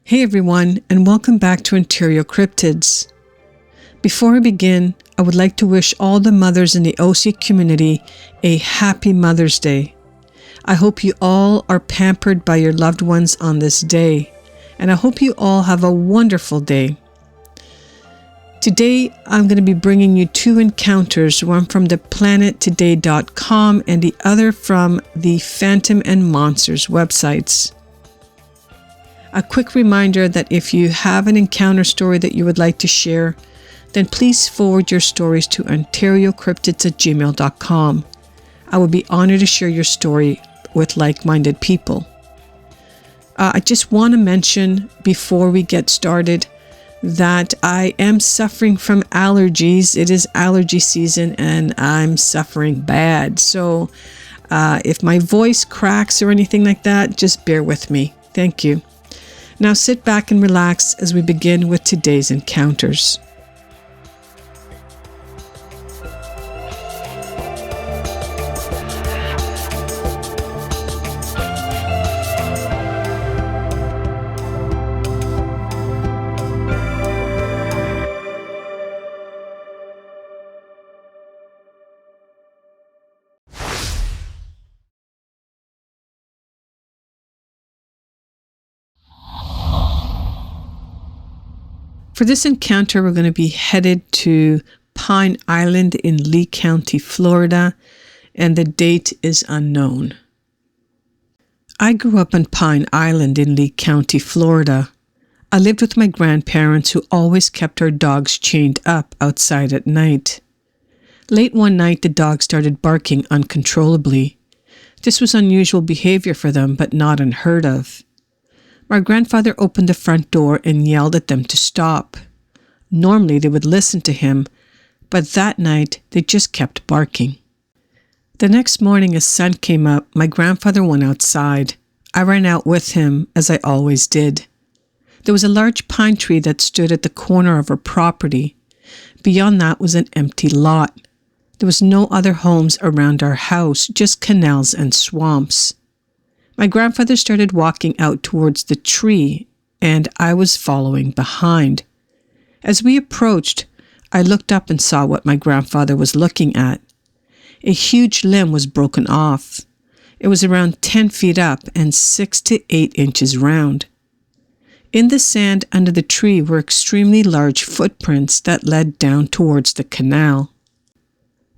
Hey everyone, and welcome back to Ontario Cryptids. Before I begin, I would like to wish all the mothers in the OC community a happy Mother's Day. I hope you all are pampered by your loved ones on this day, and I hope you all have a wonderful day. Today, I'm going to be bringing you two encounters, one from the planettoday.com and the other from the Phantom and Monsters websites. A quick reminder that if you have an encounter story that you would like to share, then please forward your stories to OntarioCryptids@gmail.com. I would be honored to share your story with like-minded people. I just want to mention before we get started that I am suffering from allergies. It is allergy season and I'm suffering bad. So if my voice cracks or anything like that, just bear with me. Thank you. Now sit back and relax as we begin with today's encounters. For this encounter, we're going to be headed to Pine Island in Lee County, Florida, and the date is unknown. I grew up on Pine Island in Lee County, Florida. I lived with my grandparents who always kept our dogs chained up outside at night. Late one night, the dog started barking uncontrollably. This was unusual behavior for them, but not unheard of. My grandfather opened the front door and yelled at them to stop. Normally they would listen to him, but that night they just kept barking. The next morning as sun came up, my grandfather went outside. I ran out with him, as I always did. There was a large pine tree that stood at the corner of our property. Beyond that was an empty lot. There was no other homes around our house, just canals and swamps. My grandfather started walking out towards the tree, and I was following behind. As we approached, I looked up and saw what my grandfather was looking at. A huge limb was broken off. It was around 10 feet up and 6 to 8 inches round. In the sand under the tree were extremely large footprints that led down towards the canal.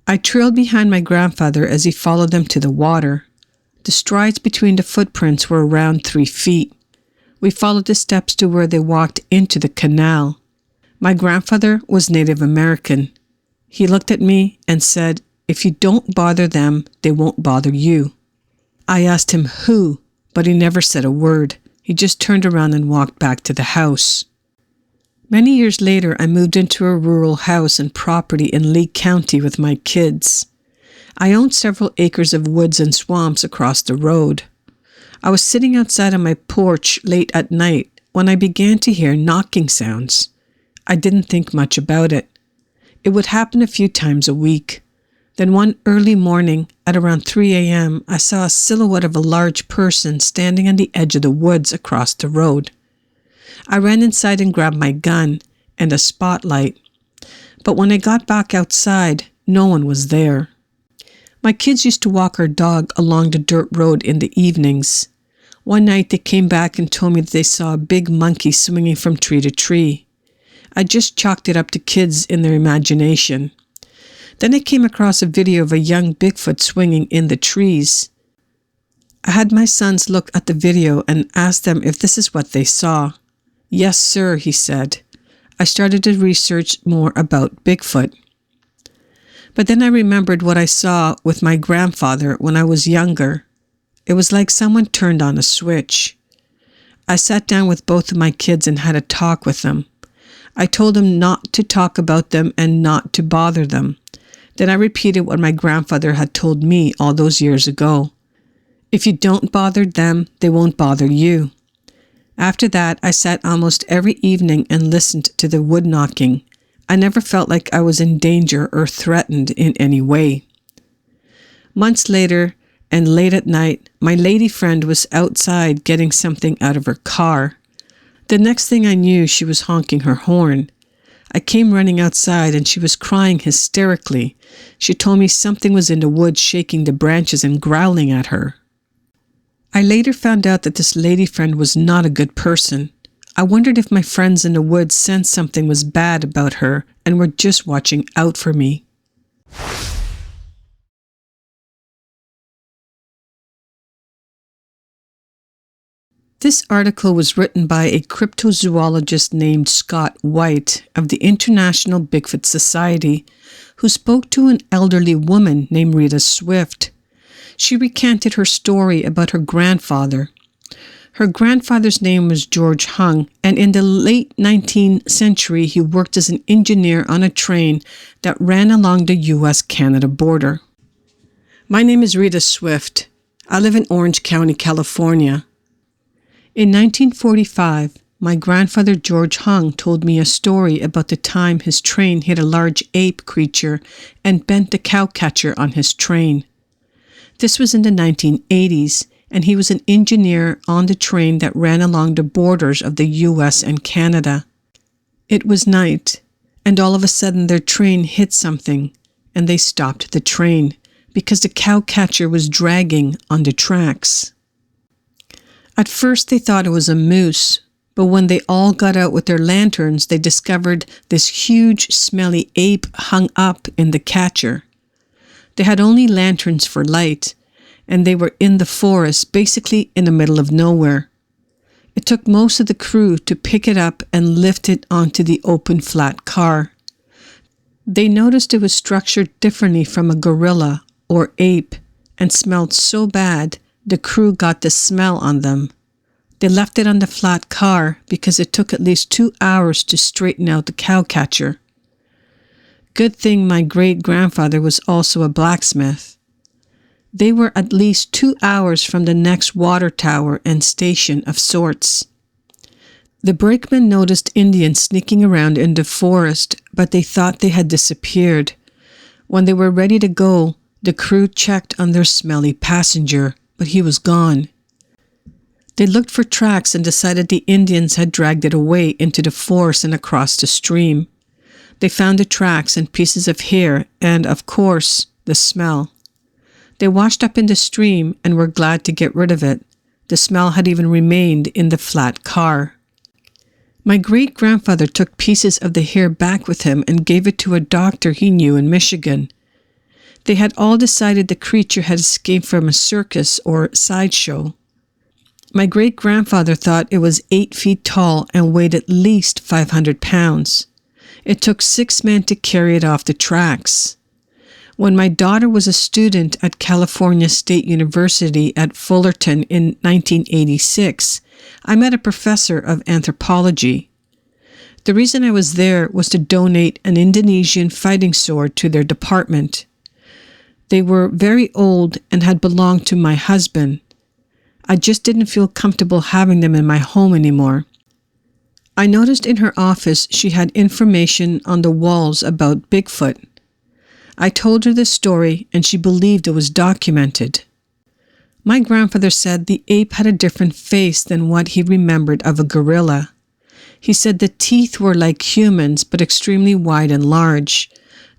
I trailed behind my grandfather as he followed them to the water. The strides between the footprints were around 3 feet. We followed the steps to where they walked into the canal. My grandfather was Native American. He looked at me and said, "If you don't bother them, they won't bother you." I asked him who, but he never said a word. He just turned around and walked back to the house. Many years later, I moved into a rural house and property in Lee County with my kids. I owned several acres of woods and swamps across the road. I was sitting outside on my porch late at night when I began to hear knocking sounds. I didn't think much about it. It would happen a few times a week. Then one early morning at around 3 a.m., I saw a silhouette of a large person standing on the edge of the woods across the road. I ran inside and grabbed my gun and a spotlight. But when I got back outside, no one was there. My kids used to walk our dog along the dirt road in the evenings. One night they came back and told me that they saw a big monkey swinging from tree to tree. I just chalked it up to kids in their imagination. Then I came across a video of a young Bigfoot swinging in the trees. I had my sons look at the video and asked them if this is what they saw. "Yes, sir," he said. I started to research more about Bigfoot. But then I remembered what I saw with my grandfather when I was younger. It was like someone turned on a switch. I sat down with both of my kids and had a talk with them. I told them not to talk about them and not to bother them. Then I repeated what my grandfather had told me all those years ago. If you don't bother them, they won't bother you. After that, I sat almost every evening and listened to the wood knocking. I never felt like I was in danger or threatened in any way. Months later, and late at night, my lady friend was outside getting something out of her car. The next thing I knew, she was honking her horn. I came running outside and she was crying hysterically. She told me something was in the woods shaking the branches and growling at her. I later found out that this lady friend was not a good person. I wondered if my friends in the woods sensed something was bad about her and were just watching out for me. This article was written by a cryptozoologist named Scott White of the International Bigfoot Society, who spoke to an elderly woman named Rita Swift. She recanted her story about her grandfather. Her grandfather's name was George Hung, and in the late 19th century he worked as an engineer on a train that ran along the U.S.-Canada border. My name is Rita Swift. I live in Orange County, California. In 1945, my grandfather George Hung told me a story about the time his train hit a large ape creature and bent the cowcatcher on his train. This was in the 1980s, and he was an engineer on the train that ran along the borders of the US and Canada. It was night, and all of a sudden their train hit something, and they stopped the train because the cowcatcher was dragging on the tracks. At first they thought it was a moose, but when they all got out with their lanterns, they discovered this huge, smelly ape hung up in the catcher. They had only lanterns for light, and they were in the forest, basically in the middle of nowhere. It took most of the crew to pick it up and lift it onto the open flat car. They noticed it was structured differently from a gorilla or ape and smelled so bad the crew got the smell on them. They left it on the flat car because it took at least 2 hours to straighten out the cowcatcher. Good thing my great-grandfather was also a blacksmith. They were at least 2 hours from the next water tower and station of sorts. The brakeman noticed Indians sneaking around in the forest, but they thought they had disappeared. When they were ready to go, the crew checked on their smelly passenger, but he was gone. They looked for tracks and decided the Indians had dragged it away into the forest and across the stream. They found the tracks and pieces of hair and, of course, the smell. They washed up in the stream and were glad to get rid of it. The smell had even remained in the flat car. My great-grandfather took pieces of the hair back with him and gave it to a doctor he knew in Michigan. They had all decided the creature had escaped from a circus or sideshow. My great-grandfather thought it was 8 feet tall and weighed at least 500 pounds. It took 6 men to carry it off the tracks. When my daughter was a student at California State University at Fullerton in 1986, I met a professor of anthropology. The reason I was there was to donate an Indonesian fighting sword to their department. They were very old and had belonged to my husband. I just didn't feel comfortable having them in my home anymore. I noticed in her office she had information on the walls about Bigfoot. I told her the story and she believed it was documented. My grandfather said the ape had a different face than what he remembered of a gorilla. He said the teeth were like humans but extremely wide and large.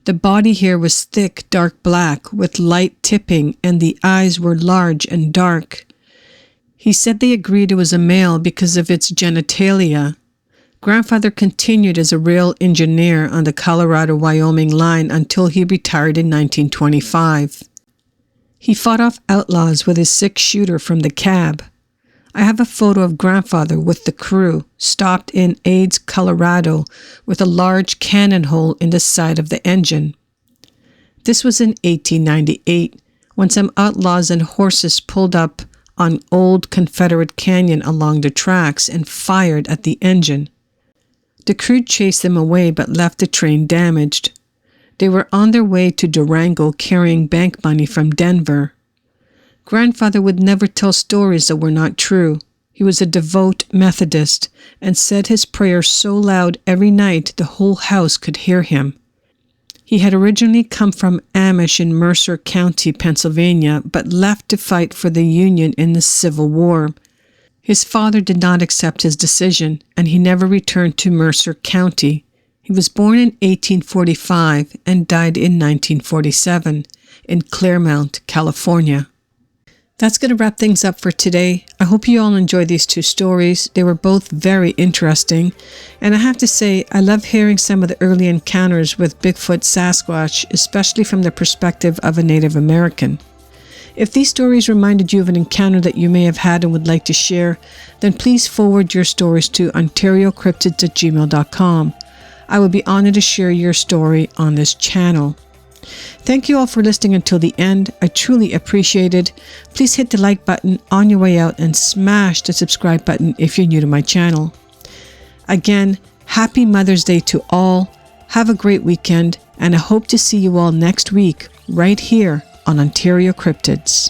The body hair was thick, dark black, with light tipping, and the eyes were large and dark. He said they agreed it was a male because of its genitalia. Grandfather continued as a rail engineer on the Colorado-Wyoming line until he retired in 1925. He fought off outlaws with his 6-shooter from the cab. I have a photo of Grandfather with the crew, stopped in Aids, Colorado, with a large cannon hole in the side of the engine. This was in 1898, when some outlaws and horses pulled up on Old Confederate Canyon along the tracks and fired at the engine. The crew chased them away but left the train damaged. They were on their way to Durango carrying bank money from Denver. Grandfather would never tell stories that were not true. He was a devout Methodist and said his prayers so loud every night the whole house could hear him. He had originally come from Amish in Mercer County, Pennsylvania, but left to fight for the Union in the Civil War. His father did not accept his decision, and he never returned to Mercer County. He was born in 1845 and died in 1947 in Claremont, California. That's going to wrap things up for today. I hope you all enjoyed these two stories. They were both very interesting. And I have to say, I love hearing some of the early encounters with Bigfoot Sasquatch, especially from the perspective of a Native American. If these stories reminded you of an encounter that you may have had and would like to share, then please forward your stories to OntarioCryptids@gmail.com. I would be honored to share your story on this channel. Thank you all for listening until the end. I truly appreciate it. Please hit the like button on your way out and smash the subscribe button if you're new to my channel. Again, happy Mother's Day to all. Have a great weekend, and I hope to see you all next week right here on Ontario Cryptids.